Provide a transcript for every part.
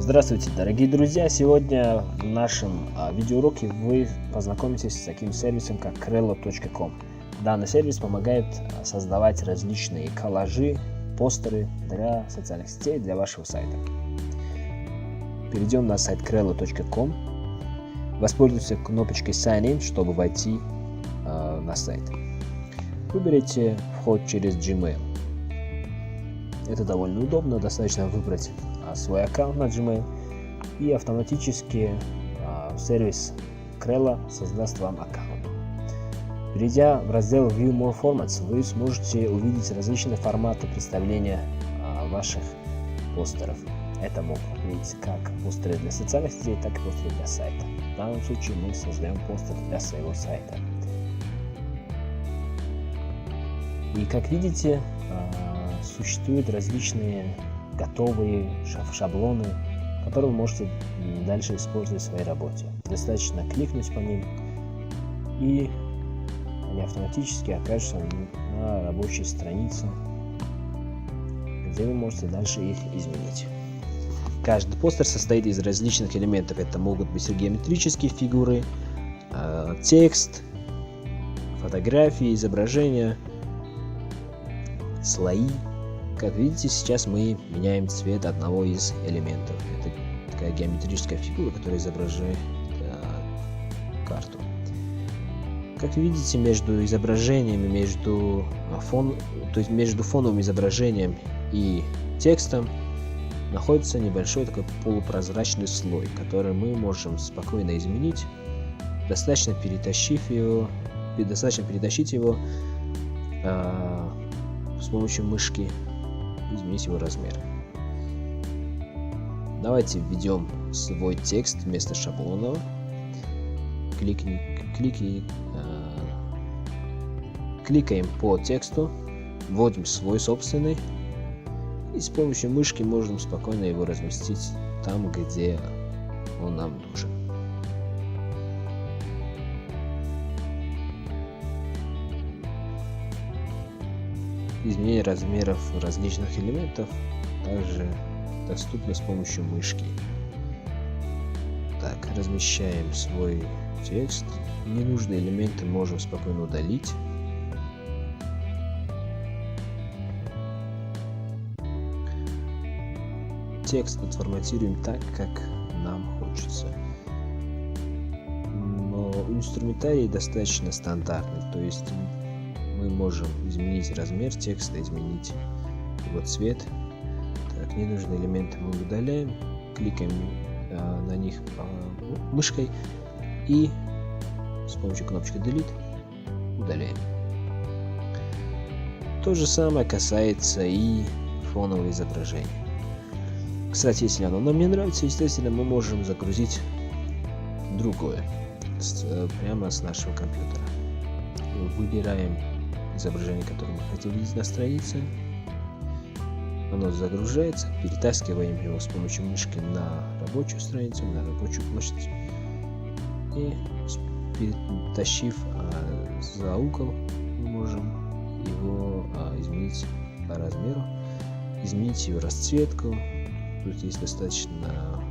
Здравствуйте, дорогие друзья! Сегодня в нашем видеоуроке вы познакомитесь с таким сервисом, как Krello.com. Данный сервис помогает создавать различные коллажи, постеры для социальных сетей, для вашего сайта. Перейдем на сайт Krello.com. Воспользуйтесь кнопочкой Sign In, чтобы войти на сайт. Выберите вход через Gmail. Это довольно удобно, достаточно выбрать свой аккаунт на Gmail, и автоматически сервис Krello создаст вам аккаунт. Перейдя в раздел View More Formats, вы сможете увидеть различные форматы представления ваших постеров. Это могут быть как постеры для социальных сетей, так и постеры для сайта. В данном случае мы создаем постер для своего сайта. И как видите, существуют различные готовые шаблоны, которые вы можете дальше использовать в своей работе. Достаточно кликнуть по ним, и они автоматически окажутся на рабочей странице, где вы можете дальше их изменить. Каждый постер состоит из различных элементов. Это могут быть геометрические фигуры, текст, фотографии, изображения, слои. Как видите, сейчас мы меняем цвет одного из элементов. Это такая геометрическая фигура, которая изображает карту. Как видите, между изображениями, между фоновым изображением и текстом находится небольшой такой полупрозрачный слой, который мы можем спокойно изменить. Достаточно перетащить его с помощью мышки, изменить его размер. Давайте введем свой текст вместо шаблонного. Кликаем по тексту, вводим свой собственный, и с помощью мышки можем спокойно его разместить там, где он нам нужен. Изменение размеров различных элементов также доступно с помощью мышки. Так, размещаем свой текст. Ненужные элементы можем спокойно удалить. Текст отформатируем так, как нам хочется. Но инструментарий достаточно стандартный, то есть мы можем изменить размер текста, изменить его цвет. Так, ненужные элементы мы удаляем, кликаем на них мышкой и с помощью кнопочки Delete удаляем. То же самое касается и фонового изображения. Кстати, если оно нам не нравится, естественно, мы можем загрузить другое прямо с нашего компьютера. Выбираем изображение, которое мы хотим видеть на странице. Оно загружается, перетаскиваем его с помощью мышки на рабочую страницу, на рабочую площадь, и перетащив за угол, мы можем его изменить по размеру, изменить его расцветку. Тут есть достаточно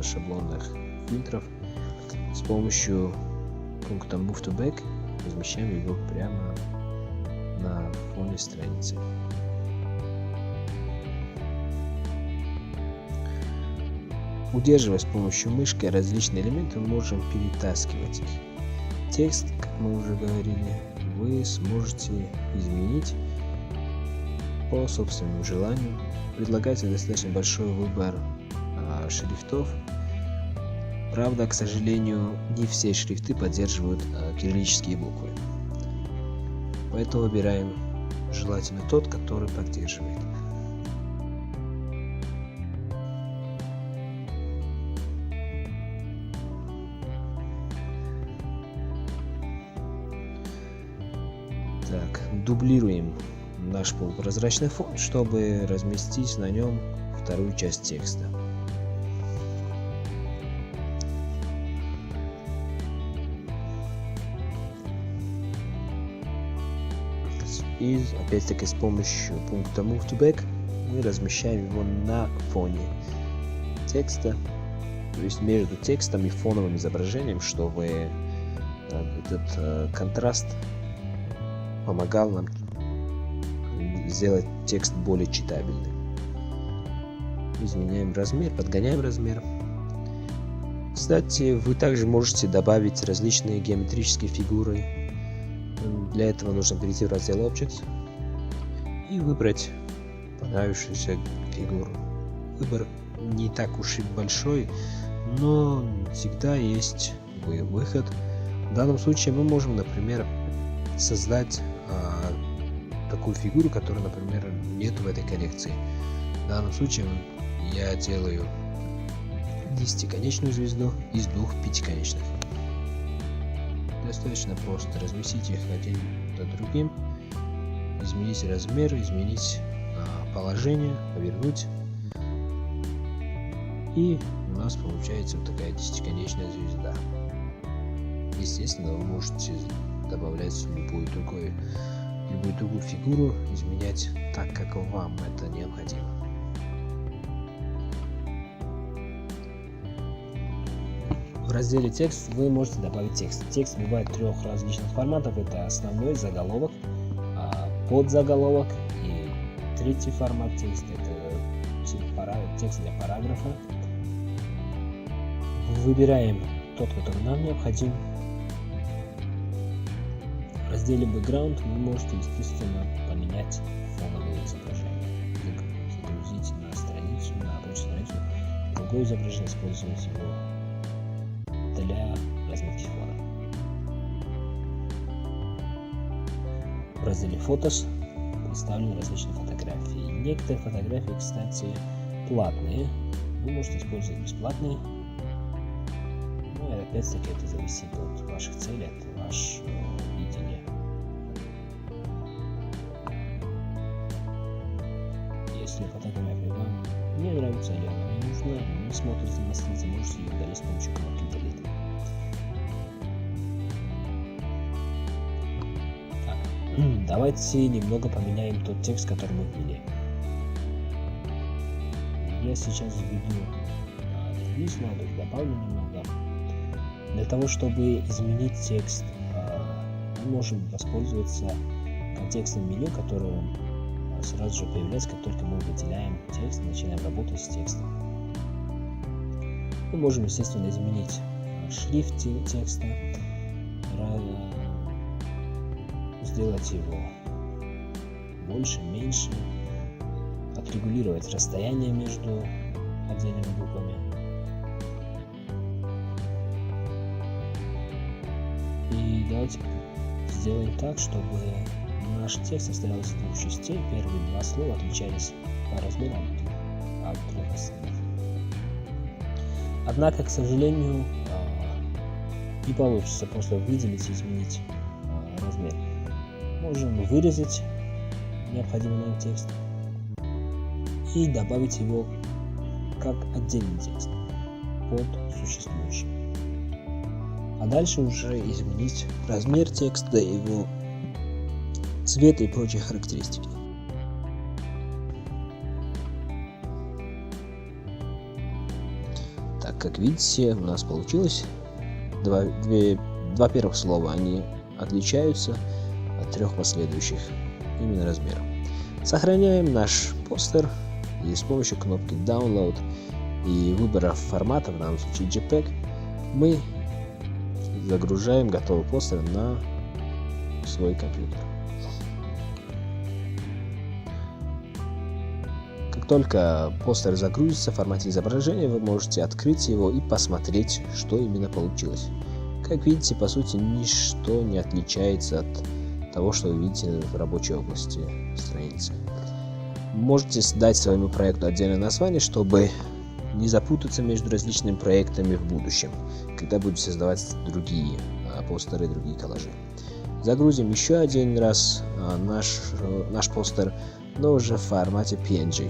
шаблонных фильтров. С помощью пункта Move to Back размещаем его прямо на фоне страницы. Удерживая с помощью мышки различные элементы, мы можем перетаскивать их. Текст, как мы уже говорили, вы сможете изменить по собственному желанию. Предлагается достаточно большой выбор шрифтов. Правда, к сожалению, не все шрифты поддерживают кириллические буквы. Поэтому выбираем желательно тот, который поддерживает. Так, дублируем наш полупрозрачный фон, чтобы разместить на нем вторую часть текста. И опять-таки с помощью пункта Move to Back мы размещаем его на фоне текста, то есть между текстом и фоновым изображением, чтобы этот контраст помогал нам сделать текст более читабельным. Изменяем размер, подгоняем размер. Кстати, вы также можете добавить различные геометрические фигуры. Для этого нужно перейти в раздел Objects и выбрать понравившуюся фигуру. Выбор не так уж и большой, но всегда есть выход. В данном случае мы можем, например, создать такую фигуру, которая, например, нет в этой коллекции. В данном случае я делаю 10-конечную звезду из 2 5-конечных. Достаточно просто разместить их один над другим, изменить размер, изменить положение, повернуть, и у нас получается вот такая 10-конечная звезда. Естественно, вы можете добавлять любую другую фигуру, изменять так, как вам это необходимо. В разделе «Текст» вы можете добавить текст. Текст бывает 3 различных форматов. Это основной, заголовок, подзаголовок и 3-й формат текста. Это текст для параграфа. Выбираем тот, который нам необходим. В разделе «Background» вы можете, естественно, поменять фоновое изображение. Загрузить на страницу, на рабочую страницу другое изображение, использовать его для разметки фона. В разделе «Photos» представлены различные фотографии. Некоторые фотографии, кстати, платные. Вы можете использовать бесплатные. Ну и опять-таки это зависит от ваших целей, от вашего видения. Если фотография вам не нравится или она не нужна, не смотрится на странице, можете ее удалить с помощью кнопки Delete. Давайте немного поменяем тот текст, который мы ввели. Я сейчас введу другие слова, добавлю немного. Для того, чтобы изменить текст, мы можем воспользоваться контекстным меню, которое сразу же появляется, как только мы выделяем текст, начинаем работать с текстом. Мы можем, естественно, изменить шрифт текста, сделать его больше, меньше, отрегулировать расстояние между отдельными буквами. И давайте сделаем так, чтобы наш текст состоялся из 2 частей. Первые 2 слова отличались по размеру от 3 остальных. Однако, к сожалению, не получится просто выделить и изменить размер. Можем вырезать необходимый нам текст и добавить его как отдельный текст под существующим. А дальше уже изменить размер текста, его цвет и прочие характеристики. Так, как видите, у нас получилось два первых слова, они отличаются от 3 последующих именно размером. Сохраняем наш постер и с помощью кнопки Download и выбора формата, в данном случае JPEG, мы загружаем готовый постер на свой компьютер. Как только постер загрузится в формате изображения, вы можете открыть его и посмотреть, что именно получилось. Как видите, по сути, ничто не отличается от того, что вы видите в рабочей области страницы. Можете дать своему проекту отдельное название, чтобы не запутаться между различными проектами в будущем, когда будете создавать другие постеры, другие коллажи. Загрузим еще один раз наш постер, но уже в формате PNG.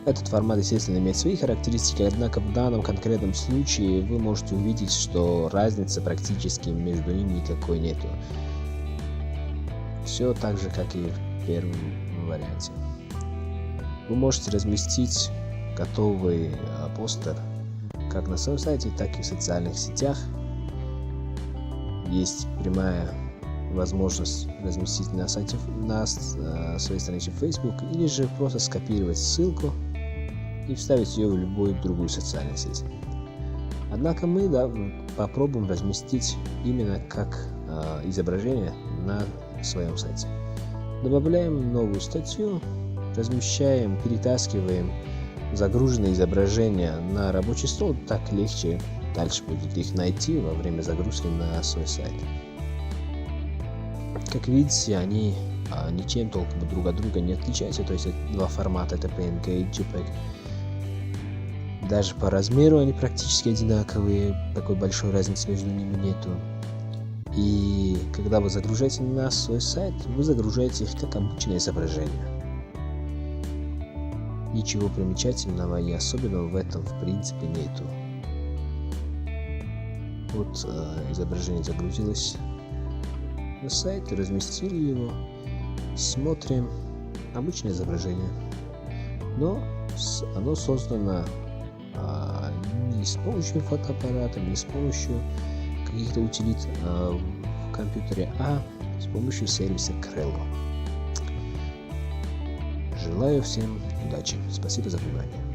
Этот формат, естественно, имеет свои характеристики, однако в данном конкретном случае вы можете увидеть, что разницы практически между ними никакой нету. Все так же, как и в первом варианте. Вы можете разместить готовый постер как на своем сайте, так и в социальных сетях. Есть прямая возможность разместить на сайте, на своей странице в Facebook, или же просто скопировать ссылку и вставить ее в любую другую социальную сеть. Однако мы попробуем разместить именно как изображение на своем сайте. Добавляем новую статью, размещаем, перетаскиваем загруженные изображения на рабочий стол, так легче дальше будет их найти во время загрузки на свой сайт. Как видите, они ничем толком друг от друга не отличаются, то есть два формата, это PNG и JPEG. Даже по размеру они практически одинаковые, такой большой разницы между ними нету. И когда вы загружаете на свой сайт, вы загружаете их как обычное изображение. Ничего примечательного и особенного в этом в принципе нету. Вот изображение загрузилось на сайт, разместили его, смотрим, обычное изображение, но оно создано не с помощью фотоаппарата, не с помощью каких-то утилит в компьютере, а с помощью сервиса Crello. Желаю всем удачи. Спасибо за внимание.